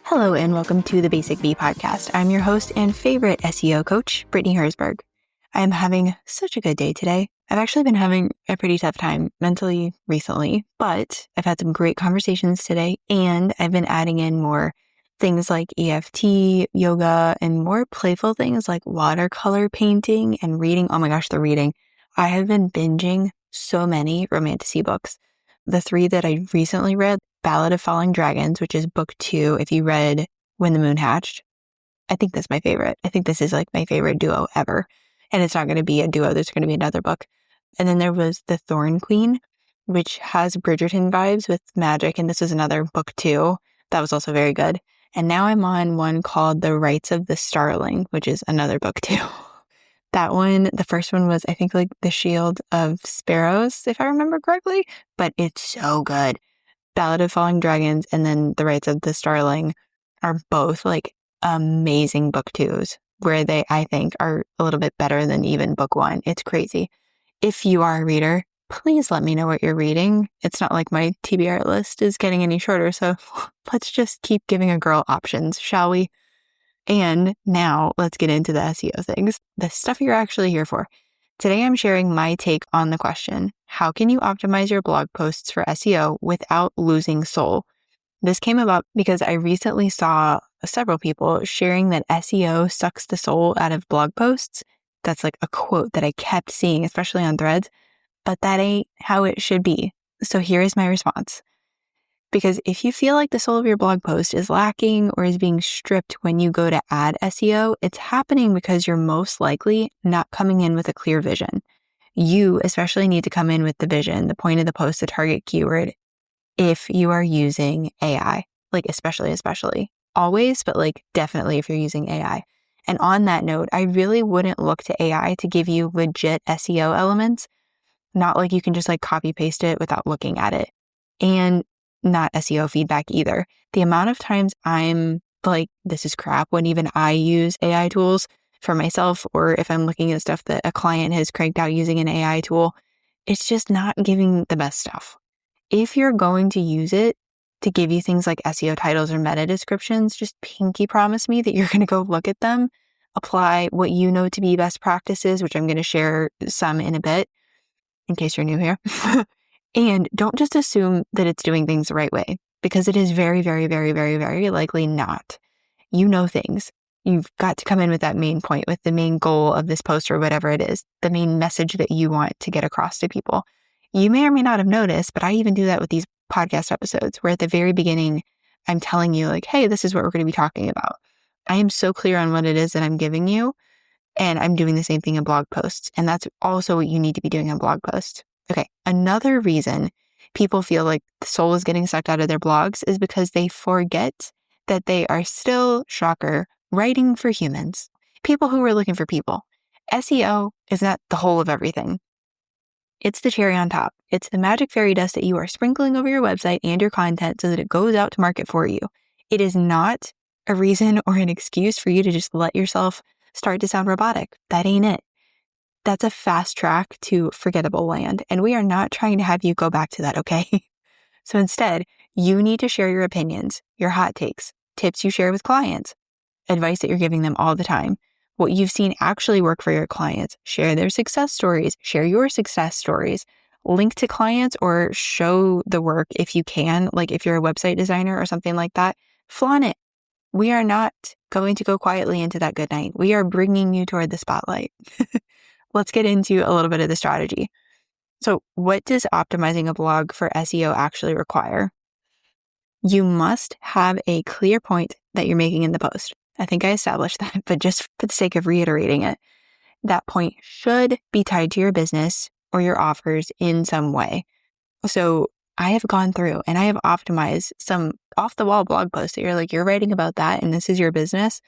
Hello and welcome to the Basic Bee podcast. I'm your host and favorite SEO coach, Brittany Herzberg. I am having such a good day today. I've actually been having a pretty tough time mentally recently, but I've had some great conversations today and I've been adding in more things like EFT, yoga, and more playful things like watercolor painting and reading. Oh my gosh, the reading. I have been binging so many romantasy books. The three that I recently read, Ballad of Falling Dragons, which is book 2. If you read When the Moon Hatched, I think that's my favorite. I think this is like my favorite duo ever. And it's not going to be a duo. There's going to be another book. And then there was The Thorn Queen, which has Bridgerton vibes with magic. And this is another book 2. That was also very good. And now I'm on one called The Rights of the Starling, which is another book 2. That one, the first one was, I think, like The Shield of Sparrows, if I remember correctly, but it's so good. Ballad of Falling Dragons and then The Rights of the Starling are both like amazing book 2s where they, I think, are a little bit better than even book 1. It's crazy. If you are a reader, please let me know what you're reading. It's not like my TBR list is getting any shorter, so let's just keep giving a girl options, shall we? And now let's get into the SEO things, the stuff you're actually here for. Today, I'm sharing my take on the question, how can you optimize your blog posts for SEO without losing soul? This came about because I recently saw several people sharing that SEO sucks the soul out of blog posts. That's like a quote that I kept seeing, especially on Threads, but that ain't how it should be. So here is my response. Because if you feel like the soul of your blog post is lacking or is being stripped when you go to add SEO, it's happening because you're most likely not coming in with a clear vision. You especially need to come in with the vision, the point of the post, the target keyword, if you are using AI, like especially, always, but like definitely if you're using AI. And on that note, I really wouldn't look to AI to give you legit SEO elements, not like you can just like copy paste it without looking at it. And not SEO feedback either. The amount of times I'm like, this is crap when even I use AI tools for myself, or if I'm looking at stuff that a client has cranked out using an AI tool, it's just not giving the best stuff. If you're going to use it to give you things like SEO titles or meta descriptions, just pinky promise me that you're going to go look at them, apply what you know to be best practices, which I'm going to share some in a bit in case you're new here. And don't just assume that it's doing things the right way, because it is very, very, very, very, very likely not. You know things. You've got to come in with that main point, with the main goal of this post or whatever it is, the main message that you want to get across to people. You may or may not have noticed, but I even do that with these podcast episodes where at the very beginning, I'm telling you like, hey, this is what we're going to be talking about. I am so clear on what it is that I'm giving you, and I'm doing the same thing in blog posts. And that's also what you need to be doing in blog posts. Okay, another reason people feel like the soul is getting sucked out of their blogs is because they forget that they are still, shocker, writing for humans, people who are looking for people. SEO is not the whole of everything. It's the cherry on top. It's the magic fairy dust that you are sprinkling over your website and your content so that it goes out to market for you. It is not a reason or an excuse for you to just let yourself start to sound robotic. That ain't it. That's a fast track to forgettable land. And we are not trying to have you go back to that, okay? So instead, you need to share your opinions, your hot takes, tips you share with clients, advice that you're giving them all the time, what you've seen actually work for your clients, share their success stories, share your success stories, link to clients or show the work if you can, like if you're a website designer or something like that, flaunt it. We are not going to go quietly into that good night. We are bringing you toward the spotlight. Let's get into a little bit of the strategy. So what does optimizing a blog for SEO actually require? You must have a clear point that you're making in the post. I think I established that, but just for the sake of reiterating it, that point should be tied to your business or your offers in some way. So I have gone through and I have optimized some off-the-wall blog posts that you're writing about that and this is your business.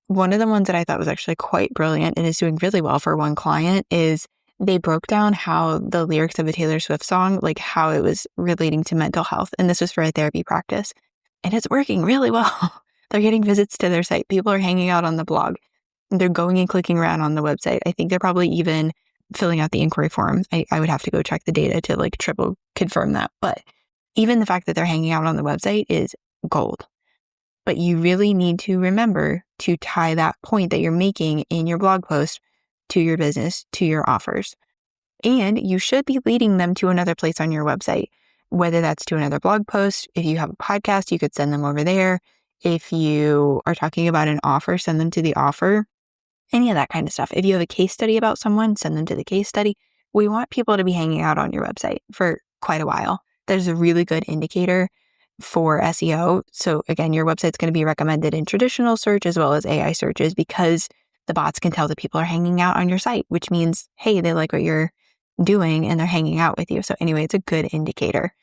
One of the ones that I thought was actually quite brilliant and is doing really well for one client is they broke down how the lyrics of a Taylor Swift song, like how it was relating to mental health. And this was for a therapy practice. And it's working really well. They're getting visits to their site. People are hanging out on the blog. They're going and clicking around on the website. I think they're probably even filling out the inquiry form. I would have to go check the data to like triple confirm that. But even the fact that they're hanging out on the website is gold. but you really need to remember to tie that point that you're making in your blog post to your business, to your offers. And you should be leading them to another place on your website, whether that's to another blog post. If you have a podcast, you could send them over there. If you are talking about an offer, send them to the offer, any of that kind of stuff. If you have a case study about someone, send them to the case study. We want people to be hanging out on your website for quite a while. There's a really good indicator for SEO. So again, your website's going to be recommended in traditional search as well as AI searches because the bots can tell that people are hanging out on your site, which means, hey, they like what you're doing and they're hanging out with you. So anyway, it's a good indicator.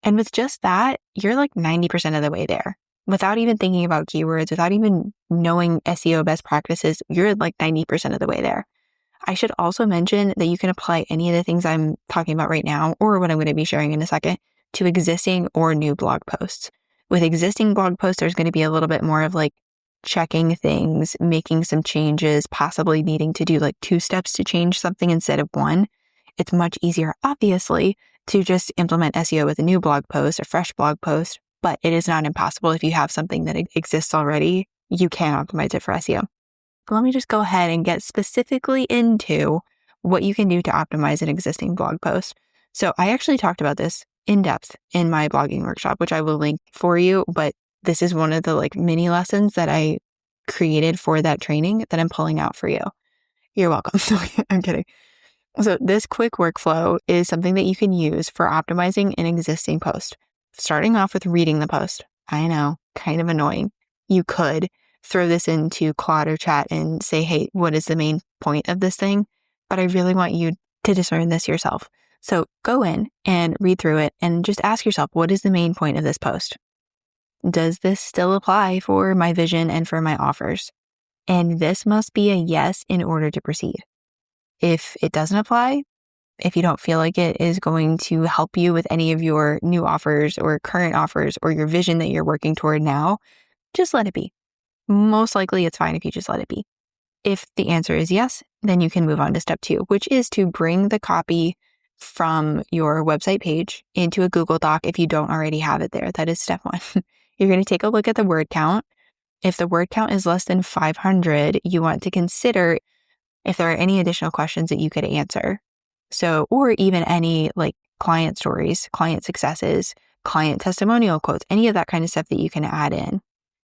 And with just that, you're like 90% of the way there. Without even thinking about keywords, without even knowing SEO best practices, you're like 90% of the way there. I should also mention that you can apply any of the things I'm talking about right now, or what I'm going to be sharing in a second, to existing or new blog posts. With existing blog posts, there's going to be a little bit more of like checking things, making some changes, possibly needing to do like 2 steps to change something instead of 1. It's much easier, obviously, to just implement SEO with a new blog post, a fresh blog post, but it is not impossible. If you have something that exists already, you can optimize it for SEO. Let me just go ahead and get specifically into what you can do to optimize an existing blog post. So I actually talked about this in depth in my blogging workshop, which I will link for you, but this is one of the like mini lessons that I created for that training that I'm pulling out for you. You're welcome. I'm kidding. So this quick workflow is something that you can use for optimizing an existing post. Starting off with reading the post. I know, kind of annoying. You could throw this into Claude or chat and say, hey, what is the main point of this thing? But I really want you to discern this yourself. So go in and read through it and just ask yourself, what is the main point of this post? Does this still apply for my vision and for my offers? And this must be a yes in order to proceed. If it doesn't apply, if you don't feel like it is going to help you with any of your new offers or current offers or your vision that you're working toward now, just let it be. Most likely it's fine if you just let it be. If the answer is yes, then you can move on to step 2, which is to bring the copy from your website page into a Google Doc if you don't already have it there. That is step 1. You're going to take a look at the word count. If the word count is less than 500, you want to consider if there are any additional questions that you could answer. So, or even any like client stories, client successes, client testimonial quotes, any of that kind of stuff that you can add in.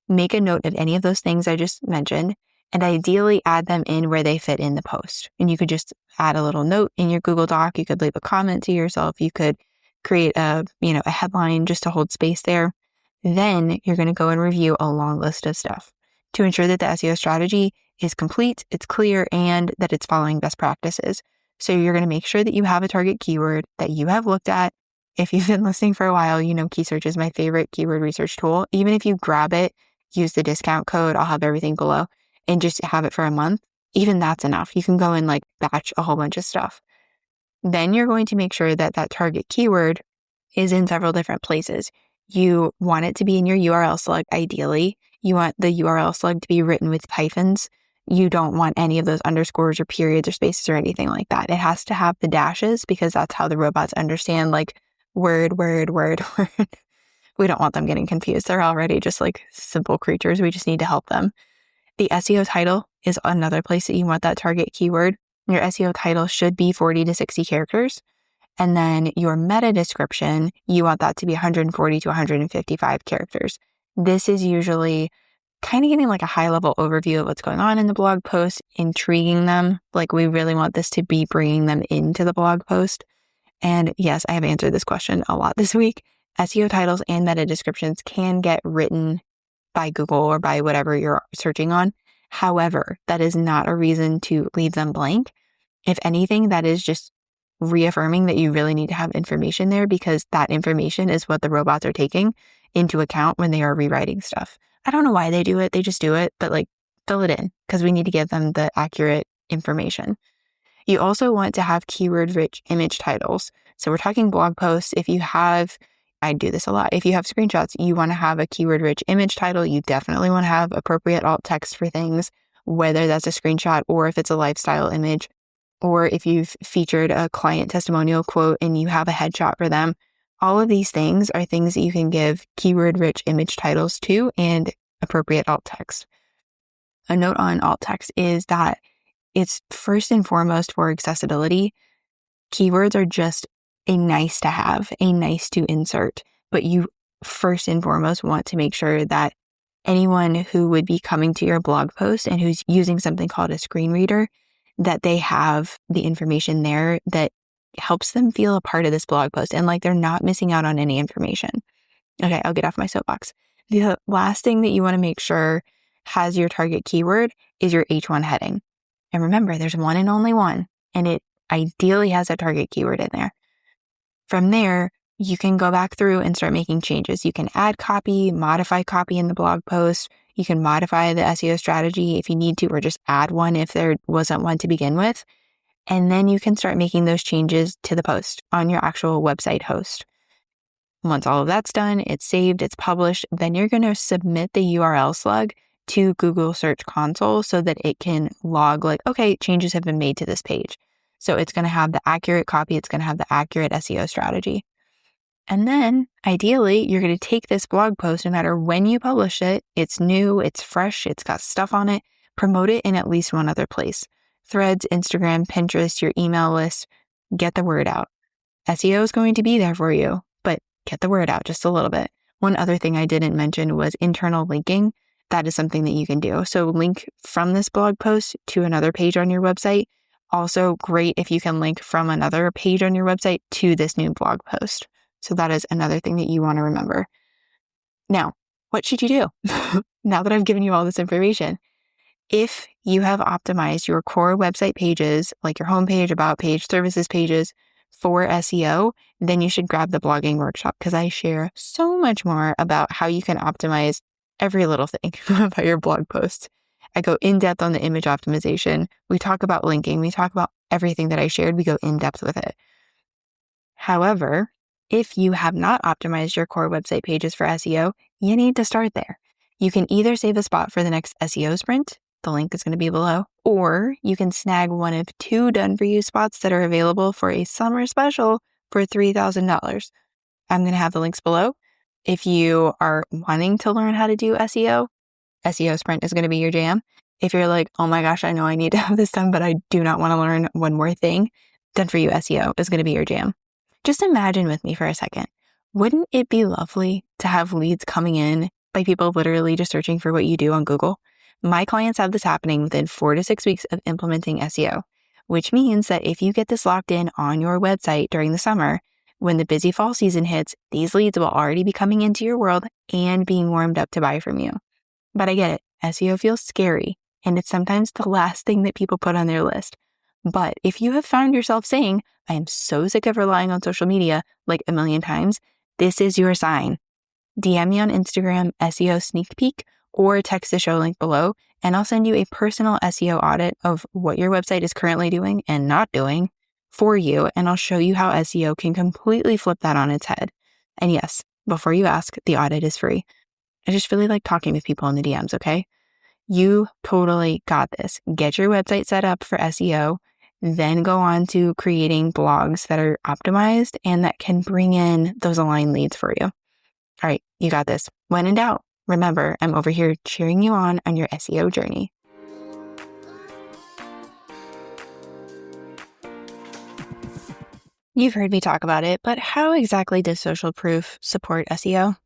Make a note of any of those things I just mentioned, and ideally add them in where they fit in the post. And you could just add a little note in your Google Doc. You could leave a comment to yourself. You could create a headline just to hold space there. Then you're going to go and review a long list of stuff to ensure that the SEO strategy is complete, it's clear, and that it's following best practices. So you're going to make sure that you have a target keyword that you have looked at. If you've been listening for a while, you know Key Search is my favorite keyword research tool. Even if you grab it, use the discount code, I'll have everything below, and just have it for a month, even that's enough. You can go and like batch a whole bunch of stuff. Then you're going to make sure that that target keyword is in several different places. You want it to be in your URL slug, ideally. You want the URL slug to be written with hyphens. You don't want any of those underscores or periods or spaces or anything like that. It has to have the dashes because that's how the robots understand like word. We don't want them getting confused. They're already just like simple creatures. We just need to help them. The SEO title is another place that you want that target keyword. Your SEO title should be 40 to 60 characters. And then your meta description, you want that to be 140 to 155 characters. This is usually kind of giving like a high level overview of what's going on in the blog post, intriguing them. Like we really want this to be bringing them into the blog post. And yes, I have answered this question a lot this week. SEO titles and meta descriptions can get written by Google or by whatever you're searching on. However, that is not a reason to leave them blank. If anything, that is just reaffirming that you really need to have information there because that information is what the robots are taking into account when they are rewriting stuff. I don't know why they do it. They just do it, but like fill it in because we need to give them the accurate information. You also want to have keyword-rich image titles. So we're talking blog posts. If you have, I do this a lot. If you have screenshots, you want to have a keyword-rich image title. You definitely want to have appropriate alt text for things, whether that's a screenshot or if it's a lifestyle image, or if you've featured a client testimonial quote and you have a headshot for them, All of these things are things that you can give keyword-rich image titles to and appropriate alt text. A note on alt text is that it's first and foremost for accessibility. Keywords are just a nice to have, a nice to insert, but you first and foremost want to make sure that anyone who would be coming to your blog post and who's using something called a screen reader, that they have the information there that helps them feel a part of this blog post and like they're not missing out on any information. Okay, I'll get off my soapbox. The last thing that you want to make sure has your target keyword is your H1 heading. And remember, there's one and only one, and it ideally has a target keyword in there. From there, you can go back through and start making changes. You can add copy, modify copy in the blog post. You can modify the SEO strategy if you need to, or just add one if there wasn't one to begin with. And then you can start making those changes to the post on your actual website host. Once all of that's done, it's saved, it's published, then you're going to submit the URL slug to Google Search Console so that it can log like, okay, changes have been made to this page. So it's going to have the accurate copy, it's going to have the accurate SEO strategy. And then ideally, you're going to take this blog post, no matter when you publish it, it's new, it's fresh, it's got stuff on it, promote it in at least one other place. Threads, Instagram, Pinterest, your email list, get the word out. SEO is going to be there for you, but get the word out just a little bit. One other thing I didn't mention was internal linking. That is something that you can do. So link from this blog post to another page on your website. Also great if you can link from another page on your website to this new blog post. So that is another thing that you want to remember. Now, what should you do? Now that I've given you all this information, if you have optimized your core website pages, like your homepage, about page, services pages for SEO, then you should grab the blogging workshop because I share so much more about how you can optimize every little thing about your blog posts. I go in depth on the image optimization. We talk about linking. We talk about everything that I shared. We go in depth with it. However, if you have not optimized your core website pages for SEO, you need to start there. You can either save a spot for the next SEO Sprint, the link is going to be below, or you can snag one of 2 done-for-you spots that are available for a summer special for $3,000. I'm going to have the links below. If you are wanting to learn how to do SEO, SEO Sprint is going to be your jam. If you're like, oh my gosh, I know I need to have this done, but I do not want to learn one more thing, done for you SEO is going to be your jam. Just imagine with me for a second. Wouldn't it be lovely to have leads coming in by people literally just searching for what you do on Google? My clients have this happening within 4 to 6 weeks of implementing SEO, which means that if you get this locked in on your website during the summer, when the busy fall season hits, these leads will already be coming into your world and being warmed up to buy from you. But I get it. SEO feels scary, and it's sometimes the last thing that people put on their list. But if you have found yourself saying, I am so sick of relying on social media like a million times, this is your sign. DM me on Instagram, SEO Sneak Peek, or text the show link below, and I'll send you a personal SEO audit of what your website is currently doing and not doing for you, and I'll show you how SEO can completely flip that on its head. And yes, before you ask, the audit is free. I just really like talking with people in the DMs, okay? You totally got this. Get your website set up for SEO, then go on to creating blogs that are optimized and that can bring in those aligned leads for you. All right, you got this. When in doubt, remember, I'm over here cheering you on your SEO journey. You've heard me talk about it, but how exactly does social proof support SEO?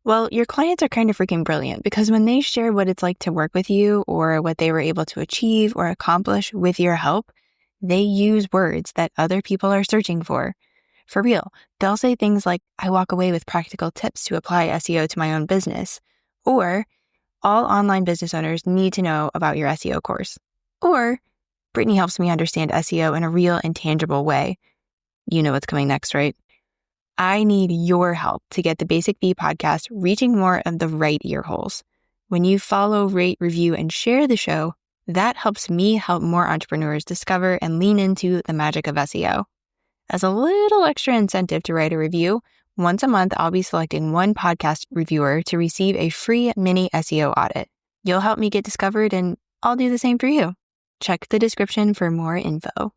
Well, your clients are kind of freaking brilliant because when they share what it's like to work with you or what they were able to achieve or accomplish with your help, they use words that other people are searching for. For real, they'll say things like, I walk away with practical tips to apply SEO to my own business, or all online business owners need to know about your SEO course, or Brittany helps me understand SEO in a real and tangible way. You know what's coming next, right? I need your help to get the Basic Bee podcast reaching more of the right ear holes. When you follow, rate, review, and share the show, that helps me help more entrepreneurs discover and lean into the magic of SEO. As a little extra incentive to write a review, once a month, I'll be selecting one podcast reviewer to receive a free mini SEO audit. You'll help me get discovered and I'll do the same for you. Check the description for more info.